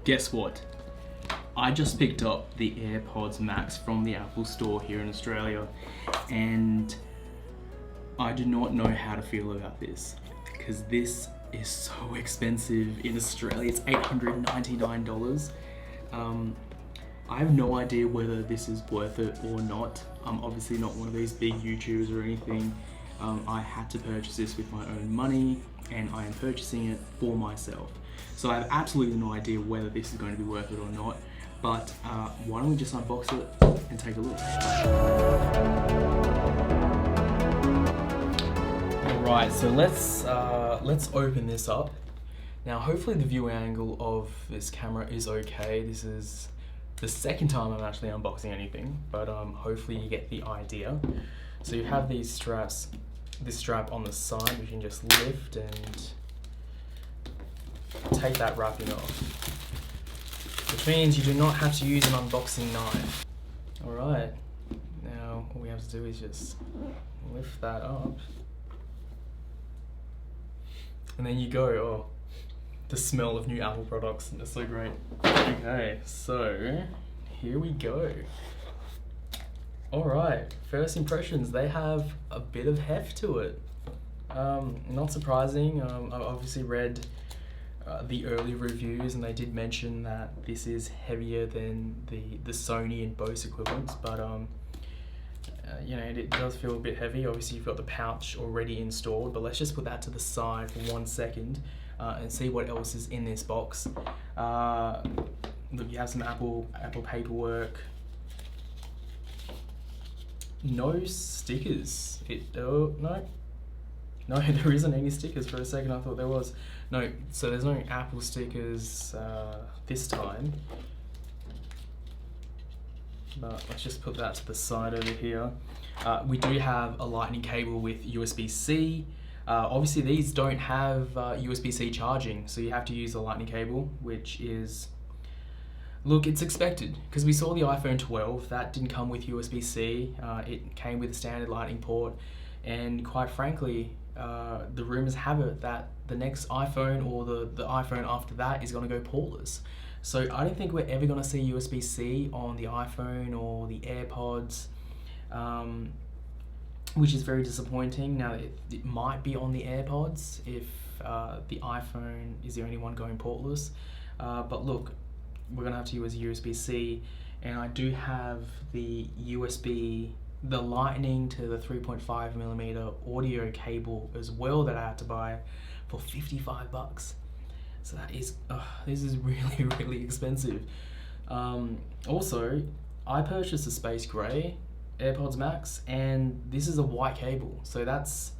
Guess what? I just picked up the AirPods Max from the Apple store here in Australia, and I do not know how to feel about this, because this is so expensive. In Australia it's $899. I have no idea whether this is worth it or not. I'm obviously not one of these big YouTubers or anything. I had to purchase this with my own money, and I am purchasing it for myself. So I have absolutely no idea whether this is going to be worth it or not, but why don't we just unbox it and take a look. Alright, so let's open this up. Now hopefully the view angle of this camera is okay. This is the second time I'm actually unboxing anything, but hopefully you get the idea. So you have these straps, this strap on the side, which you can just lift and take that wrapping off, which means you do not have to use an unboxing knife. Alright, now all we have to do is just lift that up, and then you go. Oh, the smell of new Apple products, that's so great. Okay, so here we go. Alright, first impressions, they have a bit of heft to it. Not surprising. I've obviously read the early reviews, and they did mention that this is heavier than the Sony and Bose equivalents, but you know, it does feel a bit heavy. Obviously you've got the pouch already installed, but let's just put that to the side for 1 second and see what else is in this box. Look, you have some Apple paperwork. No stickers. No, there isn't any stickers. For a second I thought there was. No, so there's no Apple stickers this time. But let's just put that to the side over here. We do have a lightning cable with USB-C. Obviously these don't have USB-C charging, so you have to use the lightning cable, which is, look, it's expected, because we saw the iPhone 12, that didn't come with USB-C, it came with a standard lightning port, and quite frankly, the rumors have it that the next iPhone or the iPhone after that is going to go portless. So I don't think we're ever going to see USB-C on the iPhone or the AirPods, which is very disappointing. Now it might be on the AirPods if the iPhone is the only one going portless, but look, we're going to have to use USB-C, and I do have the lightning to the 3.5mm audio cable as well that I had to buy for $55. So that is, this is really, really expensive. Also, I purchased a space gray AirPods Max, and this is a white cable, so that's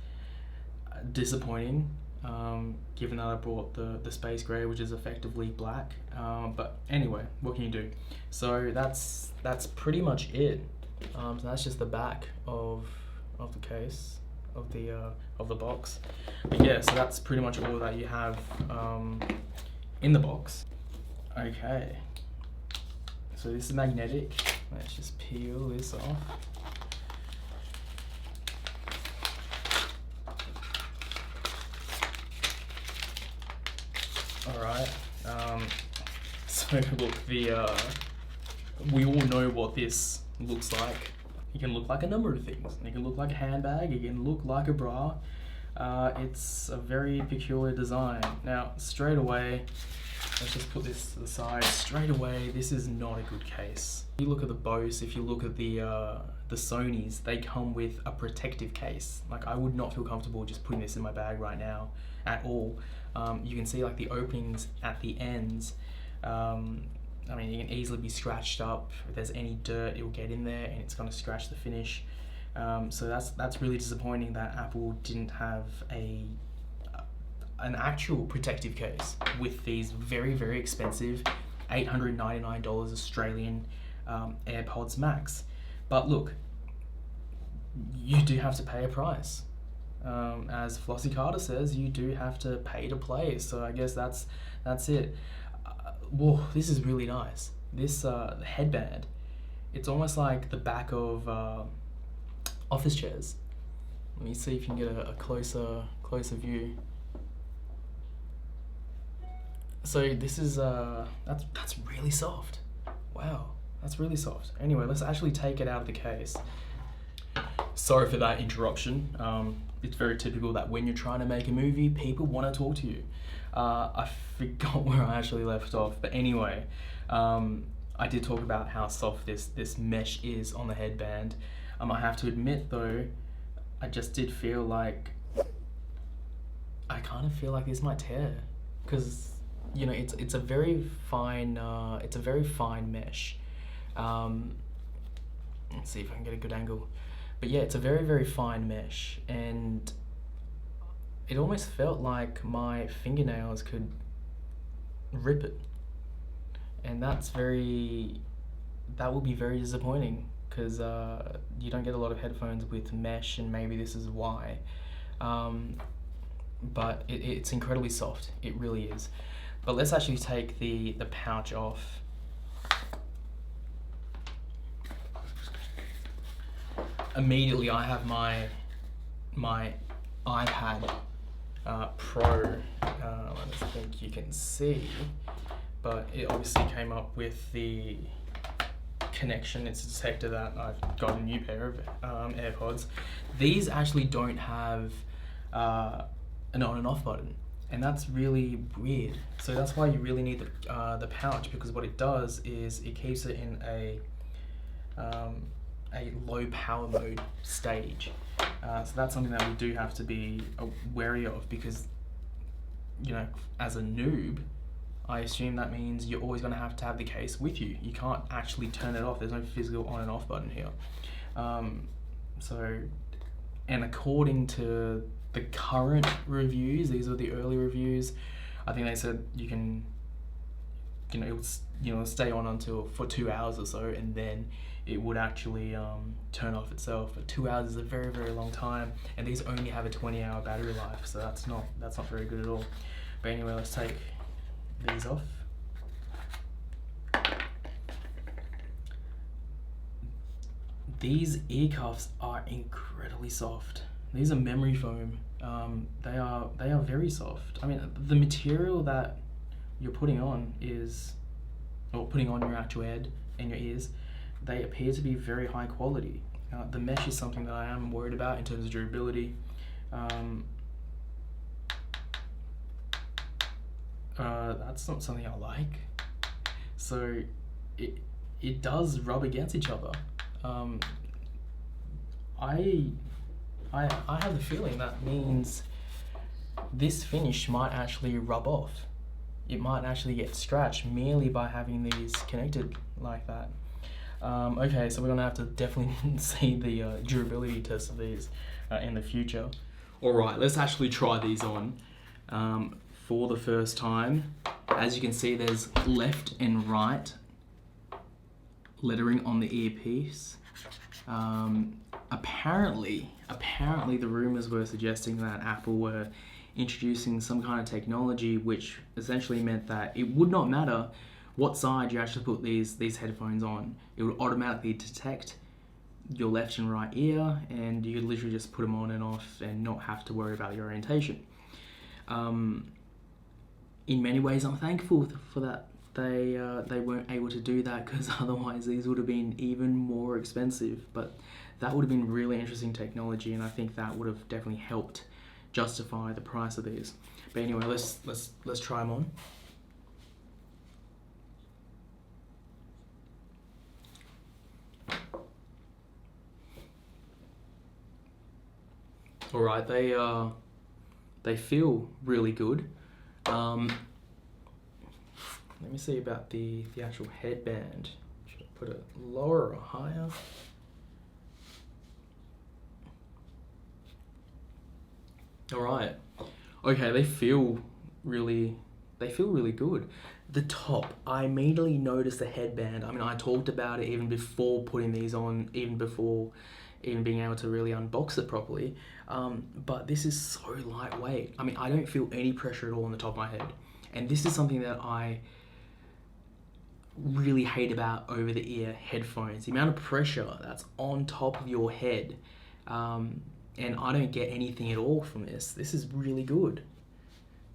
disappointing, given that I bought the space gray, which is effectively black. But anyway, what can you do? So that's pretty much it. So that's just the back of the case of the box. But yeah, so that's pretty much all that you have in the box. Okay, so this is magnetic. Let's just peel this off. Alright, so look, we all know what this looks like. It can look like a number of things. It can look like a handbag, it can look like a bra. It's a very peculiar design. Now, straight away, let's just put this to the side. Straight away, this is not a good case. If you look at the Bose, if you look at the Sonys, they come with a protective case. Like, I would not feel comfortable just putting this in my bag right now at all. You can see like the openings at the ends. I mean, it can easily be scratched up. If there's any dirt, it will get in there and it's going to scratch the finish. So that's really disappointing that Apple didn't have an actual protective case with these very, very expensive $899 Australian AirPods Max. But look, you do have to pay a price. As Flossie Carter says, you do have to pay to play. So I guess that's it. Whoa, this is really nice. This headband, it's almost like the back of office chairs. Let me see if you can get a closer view. So this is that's really soft. Wow, that's really soft. Anyway, let's actually take it out of the case. Sorry for that interruption. It's very typical that when you're trying to make a movie, people want to talk to you. I forgot where I actually left off, but anyway, I did talk about how soft this mesh is on the headband. I have to admit though, I just did feel like I kind of feel like this might tear, because you know it's a very fine mesh. Let's see if I can get a good angle. But yeah, it's a very fine mesh, and it almost felt like my fingernails could rip it. And that will be very disappointing, because you don't get a lot of headphones with mesh, and maybe this is why. But it's incredibly soft, it really is. But let's actually take the pouch off. Immediately I have my iPad Pro. I don't think you can see, but it obviously came up with the connection. It's a detector that I've got a new pair of AirPods. These actually don't have an on and off button, and that's really weird. So that's why you really need the pouch, because what it does is it keeps it in a low power mode stage. So that's something that we do have to be wary of, because you know, as a noob, I assume that means you're always going to have the case with you. You can't actually turn it off. There's no physical on and off button here. So, and according to the current reviews, these are the early reviews, I think they said you can, stay on for 2 hours or so, and then it would actually turn off itself. But 2 hours is a very long time, and these only have a 20-hour battery life, so that's not very good at all. But anyway, let's take these off. These ear cuffs are incredibly soft. These are memory foam. They are very soft. I mean, the material that you're putting on putting on your actual head and your ears, they appear to be very high quality. The mesh is something that I am worried about in terms of durability. That's not something I like. So it does rub against each other. I have the feeling that means this finish might actually rub off. It might actually get scratched merely by having these connected like that. Okay, so we're gonna have to definitely see the durability test of these in the future. All right, let's actually try these on for the first time. As you can see, there's left and right lettering on the earpiece. Apparently the rumors were suggesting that Apple were introducing some kind of technology which essentially meant that it would not matter what side you actually put these headphones on. It would automatically detect your left and right ear, and you could literally just put them on and off and not have to worry about your orientation. In many ways, I'm thankful for that. They weren't able to do that, because otherwise these would have been even more expensive. But that would have been really interesting technology, and I think that would have definitely helped justify the price of these. But anyway, let's try them on. All right, they feel really good. Let me see about the actual headband. Should I put it lower or higher? All right. Okay, they feel really good. The top, I immediately noticed the headband. I mean, I talked about it even before putting these on, even before even being able to really unbox it properly. But this is so lightweight. I mean, I don't feel any pressure at all on the top of my head. And this is something that I really hate about over the ear headphones. The amount of pressure that's on top of your head. And I don't get anything at all from this. This is really good.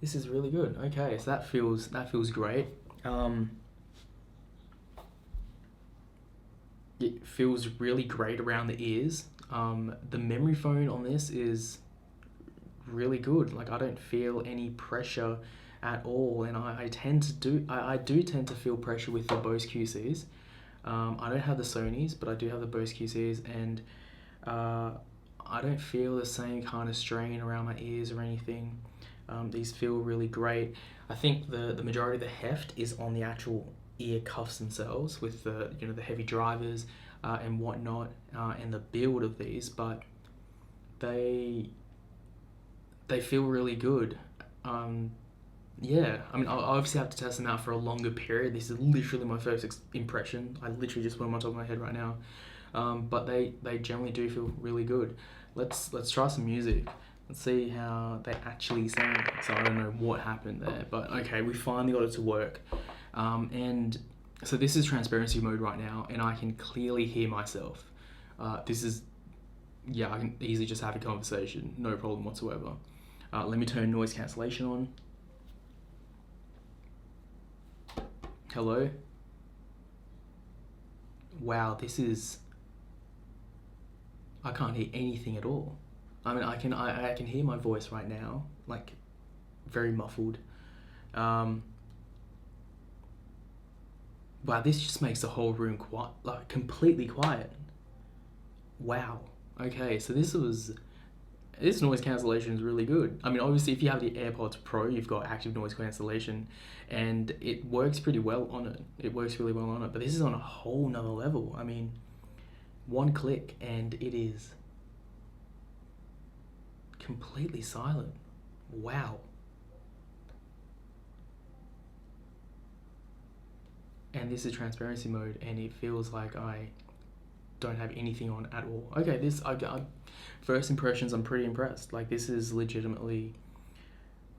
This is really good. Okay, so that feels great. It feels really great around the ears. The memory foam on this is really good. Like, I don't feel any pressure at all, and I do tend to feel pressure with the Bose QCs. I don't have the Sonys, but I do have the Bose QCs, and I don't feel the same kind of strain around my ears or anything. These feel really great. I think the majority of the heft is on the actual ear cuffs themselves, with the the heavy drivers and whatnot, and the build of these, but they feel really good. Yeah, I mean, I'll obviously have to test them out for a longer period. This is literally my first impression. I literally just put them on top of my head right now. But they generally do feel really good. Let's try some music. Let's see how they actually sound. So I don't know what happened there, but okay, we finally got it to work. And so this is transparency mode right now, and I can clearly hear myself. This is, yeah, I can easily just have a conversation, no problem whatsoever. Let me turn noise cancellation on. Hello? Wow, I can't hear anything at all. I mean, I can hear my voice right now, like, very muffled. Wow, this just makes the whole room completely quiet. Wow. Okay, so this noise cancellation is really good. I mean, obviously, if you have the AirPods Pro, you've got active noise cancellation, and it works pretty well on it. It works really well on it, but this is on a whole nother level. I mean, one click and it is completely silent. Wow. And this is transparency mode, and it feels like I don't have anything on at all. Okay, first impressions, I'm pretty impressed. Like, this is legitimately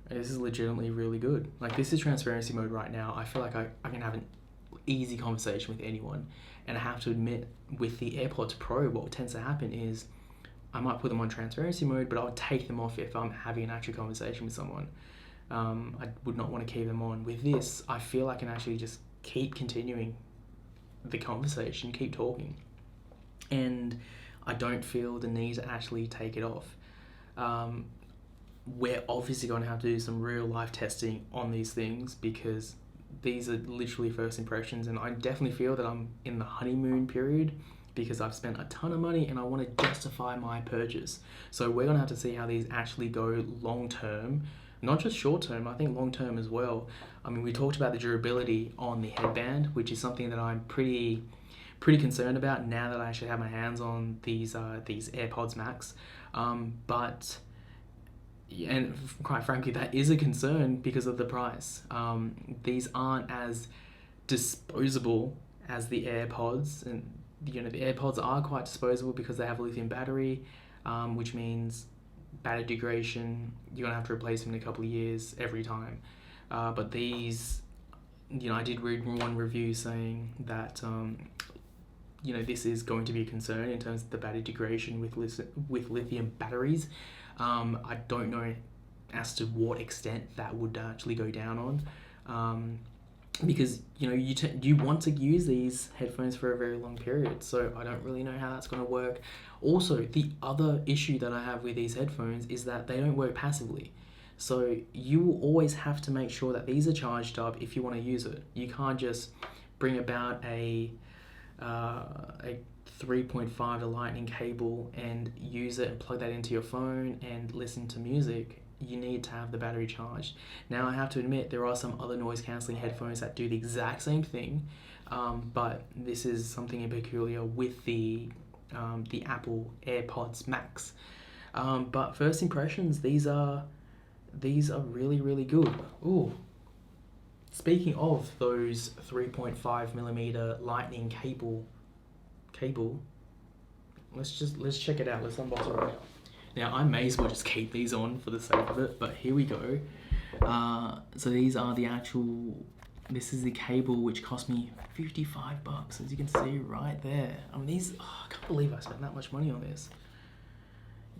really good. Like, this is transparency mode right now. I feel like I can have an easy conversation with anyone. And I have to admit, with the AirPods Pro, what tends to happen is I might put them on transparency mode, but I'll take them off if I'm having an actual conversation with someone. I would not want to keep them on. With this, I feel I can actually just keep continuing the conversation, keep talking. And I don't feel the need to actually take it off. We're obviously going to have to do some real life testing on these things, because these are literally first impressions, and I definitely feel that I'm in the honeymoon period because I've spent a ton of money and I want to justify my purchase. So we're going to have to see how these actually go long term, not just short term, I think long term as well. I mean, we talked about the durability on the headband, which is something that I'm pretty concerned about now that I actually have my hands on these AirPods Max. But and quite frankly, that is a concern because of the price. These aren't as disposable as the AirPods, and the AirPods are quite disposable because they have a lithium battery, which means battery degradation. You're gonna have to replace them in a couple of years every time. But these, I did read one review saying that this is going to be a concern in terms of the battery degradation with lithium batteries. I don't know as to what extent that would actually go down on, because you want to use these headphones for a very long period, so I don't really know how that's going to work. Also, the other issue that I have with these headphones is that they don't work passively, so you will always have to make sure that these are charged up if you want to use it. You can't just bring about a 3.5 to lightning cable and use it and plug that into your phone and listen to music. You need to have the battery charged. Now, I have to admit, there are some other noise cancelling headphones that do the exact same thing, but this is something in peculiar with the Apple AirPods Max. But first impressions, these are really, really good. Ooh. Speaking of those 3.5 millimeter lightning cable, let's check it out. Let's unbox it right now. Now, I may as well just keep these on for the sake of it, but here we go. So these are this is the cable, which cost me $55, as you can see right there. I mean, I can't believe I spent that much money on this.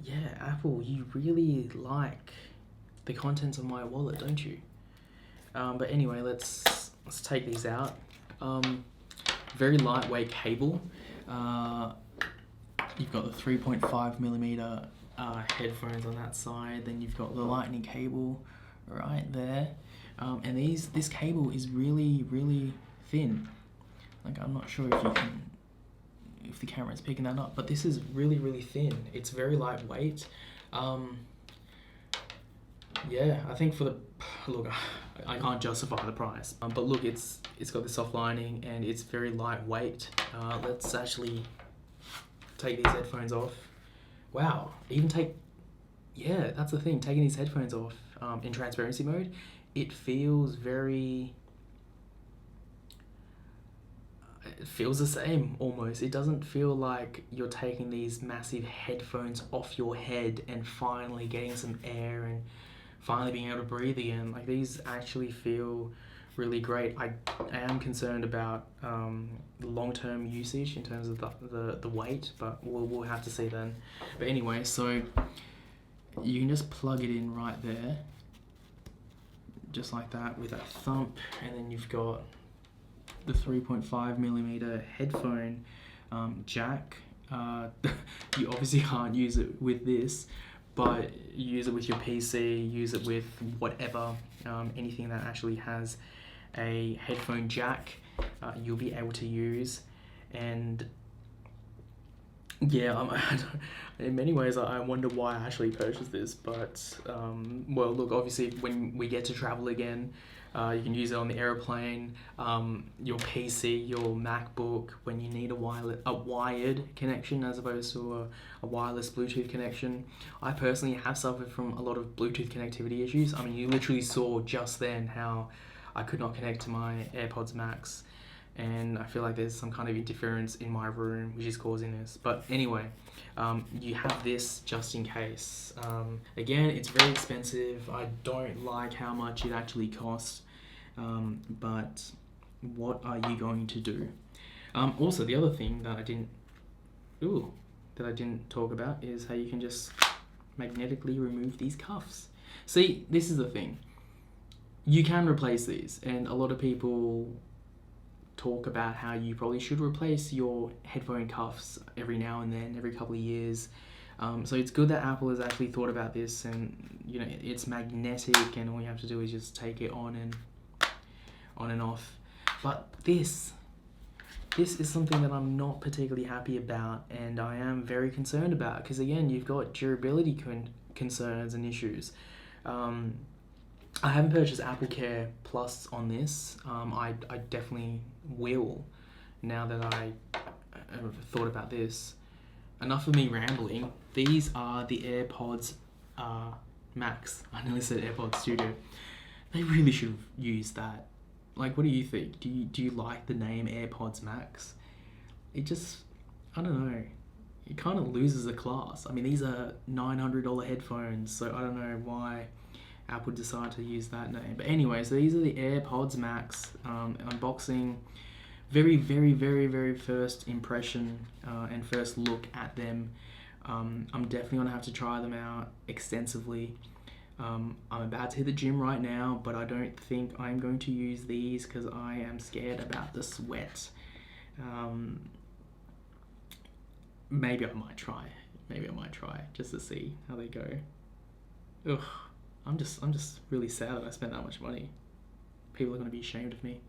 Yeah, Apple, you really like the contents of my wallet, don't you? But anyway, let's take these out. Very lightweight cable. You've got the 3.5mm headphones on that side. Then you've got the lightning cable right there. And this cable is really, really thin. Like, I'm not sure if the camera's picking that up, but this is really, really thin. It's very lightweight. Yeah, I think look, I can't justify the price. But look, it's got the soft lining and it's very lightweight. Let's actually take these headphones off. Wow, yeah, that's the thing, taking these headphones off in transparency mode, it feels it feels the same almost. It doesn't feel like you're taking these massive headphones off your head and finally getting some air and finally being able to breathe again. Like, these actually feel really great. I am concerned about the long-term usage in terms of the weight, but we'll have to see then. But anyway, so you can just plug it in right there, just like that, with a thump, and then you've got the 3.5mm headphone jack. You obviously can't use it with this, but use it with your PC, use it with whatever, anything that actually has a headphone jack, you'll be able to use. And yeah, in many ways I wonder why I actually purchased this, but well, look, obviously when we get to travel again, you can use it on the airplane, your PC, your MacBook, when you need a wired connection as opposed to a wireless Bluetooth connection. I personally have suffered from a lot of Bluetooth connectivity issues. I mean, you literally saw just then how I could not connect to my AirPods Max, and I feel like there's some kind of interference in my room which is causing this. But anyway, you have this just in case. Again, it's very expensive. I don't like how much it actually costs, but what are you going to do? Also, the other thing that I didn't talk about is how you can just magnetically remove these cuffs. See, this is the thing. You can replace these, and a lot of people talk about how you probably should replace your headphone cuffs every now and then, every couple of years. So it's good that Apple has actually thought about this, and you know, it's magnetic, and all you have to do is just take it on and off. But this is something that I'm not particularly happy about, and I am very concerned about, because again, you've got durability concerns and issues. I haven't purchased Apple Care Plus on this. I definitely will, now that I have thought about this. Enough of me rambling. These are the AirPods Max. I nearly said AirPods Studio. They really should have used that. Like, what do you think? Do you like the name AirPods Max? It just, I don't know. It kind of loses the class. I mean, these are $900 headphones, so I don't know why Apple decided to use that name. But anyway, so these are the AirPods Max. Unboxing, very, very, very, very first impression and first look at them. I'm definitely gonna have to try them out extensively. I'm about to hit the gym right now, but I don't think I'm going to use these because I am scared about the sweat. Maybe I might try just to see how they go. Ugh. I'm just really sad that I spent that much money. People are going to be ashamed of me.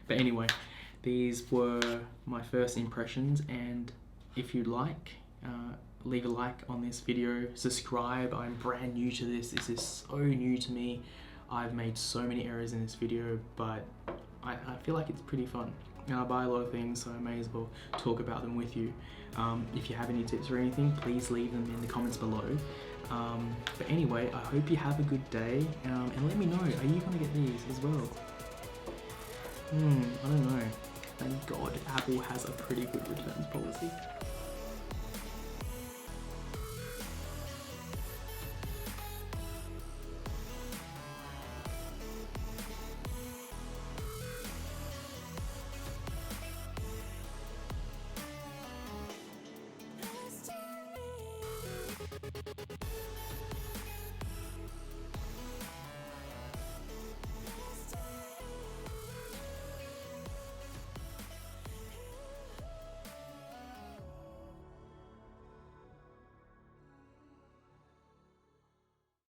But anyway, these were my first impressions, and if you'd like, leave a like on this video, subscribe. I'm brand new to this. This is so new to me. I've made so many errors in this video, but I feel like it's pretty fun. I buy a lot of things, so I may as well talk about them with you. If you have any tips or anything, please leave them in the comments below. But anyway, I hope you have a good day, and let me know, are you going to get these as well? I don't know. Thank God Apple has a pretty good returns policy.